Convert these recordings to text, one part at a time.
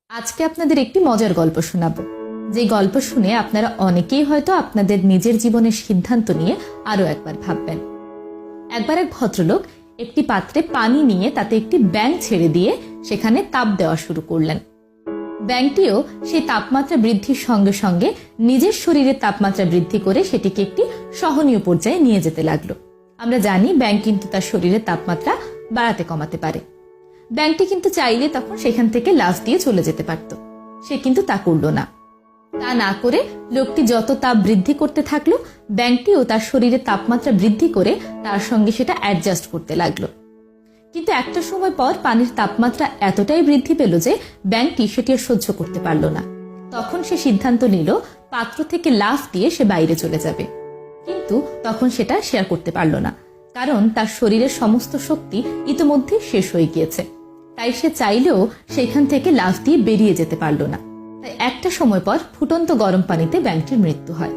আজকে আপনাদের একটি মজার গল্প শোনাবো, যে গল্প শুনে আপনারা অনেকেই হয়তো আপনাদের নিজের জীবনের সিদ্ধান্ত নিয়ে আরো একবার ভাববেন। একবার এক ভদ্রলোক একটি পাত্রে পানি নিয়ে তাতে একটি ব্যাঙ ছেড়ে দিয়ে সেখানে তাপ দেওয়া শুরু করলেন। ব্যাঙটিও সেই তাপমাত্রা বৃদ্ধির সঙ্গে সঙ্গে নিজের শরীরের তাপমাত্রা বৃদ্ধি করে সেটিকে একটি সহনীয় পর্যায়ে নিয়ে যেতে লাগলো। আমরা জানি ব্যাঙ কিন্তু তার শরীরের তাপমাত্রা বাড়াতে কমাতে পারে। ব্যাঙটি কিন্তু চাইলে তখন সেখান থেকে লাফ দিয়ে চলে যেতে পারত, সে কিন্তু তা করল না। তা না করে লোকটি যত তাপ বৃদ্ধি করতে থাকলো, ব্যাঙটিও তার শরীরের তাপমাত্রা বৃদ্ধি করে তার সঙ্গে সেটা অ্যাডজাস্ট করতে লাগলো। কিন্তু একটা সময় পর পানির তাপমাত্রা এতটাই বৃদ্ধি পেল যে ব্যাঙটি সেটি আর সহ্য করতে পারল না। তখন সে সিদ্ধান্ত নিল পাত্র থেকে লাফ দিয়ে সে বাইরে চলে যাবে। কিন্তু তখন সেটা শেয়ার করতে পারল না, কারণ তার শরীরের সমস্ত শক্তি ইতিমধ্যে শেষ হয়ে গিয়েছে। তাই সে চাইলেও সেখান থেকে লাফ দিয়ে বেরিয়ে যেতে পারল না। তাই একটা সময় পর ফুটন্ত গরম পানিতে ব্যাঙটির মৃত্যু হয়।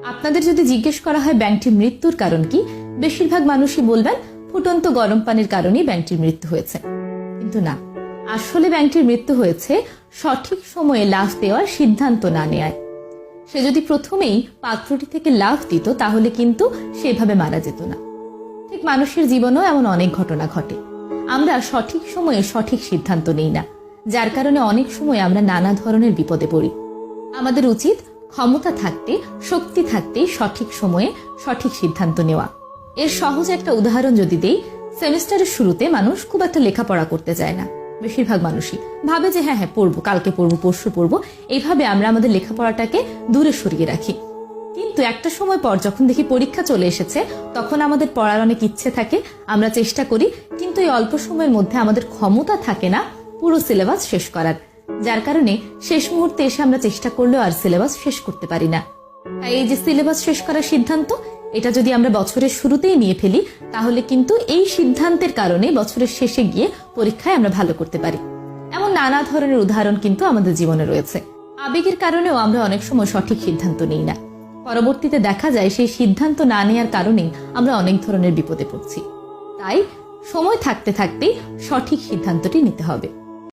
আপনাদের যদি জিজ্ঞেস করা হয় ব্যাঙটির মৃত্যুর কারণ কি, বেশিরভাগ মানুষই বলবেন ফুটন্ত গরম পানির কারণেই ব্যাঙটির মৃত্যু হয়েছে। কিন্তু না, আসলে ব্যাঙটির মৃত্যু হয়েছে সঠিক সময়ে লাফ দেওয়ার সিদ্ধান্ত না নেয়। সে যদি প্রথমেই পাত্রটি থেকে লাফ দিত তাহলে কিন্তু সেভাবে মারা যেত না। ঠিক মানুষের জীবনেও এমন অনেক ঘটনা ঘটে। আমরা সঠিক সময়ে সঠিক সিদ্ধান্ত নিই না, যার কারণে অনেক সময় আমরা নানা ধরনের বিপদে পড়ি। আমাদের উচিত ক্ষমতা থাকতে, শক্তি থাকতে সঠিক সময়ে সঠিক সিদ্ধান্ত নেওয়া। এর সহজ একটা উদাহরণ যদি দেই, সেমিস্টারের শুরুতে মানুষ খুব একটা লেখাপড়া করতে চায় না। বেশিরভাগ মানুষই ভাবে যে হ্যাঁ পড়বো, কালকে পড়বো, পরশু পড়বো। এইভাবে আমরা আমাদের লেখাপড়াটাকে দূরে সরিয়ে রাখি। কিন্তু একটা সময় পর যখন দেখি পরীক্ষা চলে এসেছে, তখন আমাদের পড়ার অনেক ইচ্ছে থাকে, আমরা চেষ্টা করি, কিন্তু এই অল্প সময়ের মধ্যে আমাদের ক্ষমতা থাকে না পুরো সিলেবাস শেষ করার। যার কারণে শেষ মুহূর্তে এসে আমরা চেষ্টা করলেও আর সিলেবাস শেষ করতে পারি না। তাই এই যে সিলেবাস শেষ করার সিদ্ধান্ত, এটা যদি আমরা বছরের শুরুতেই নিয়ে ফেলি, তাহলে কিন্তু এই সিদ্ধান্তের কারণে বছরের শেষে গিয়ে পরীক্ষায় আমরা ভালো করতে পারি। এমন নানা ধরনের উদাহরণ কিন্তু আমাদের জীবনে রয়েছে। আবেগের কারণেও আমরা অনেক সময় সঠিক সিদ্ধান্ত নিই না। পরবর্তীতে দেখা যায় সেই সিদ্ধান্ত না নেওয়ার কারণেই আমরা অনেক ধরনের বিপদে পড়ছি। তাই সময় থাকতে থাকতেই সঠিক সিদ্ধান্তটি নিতে হবে।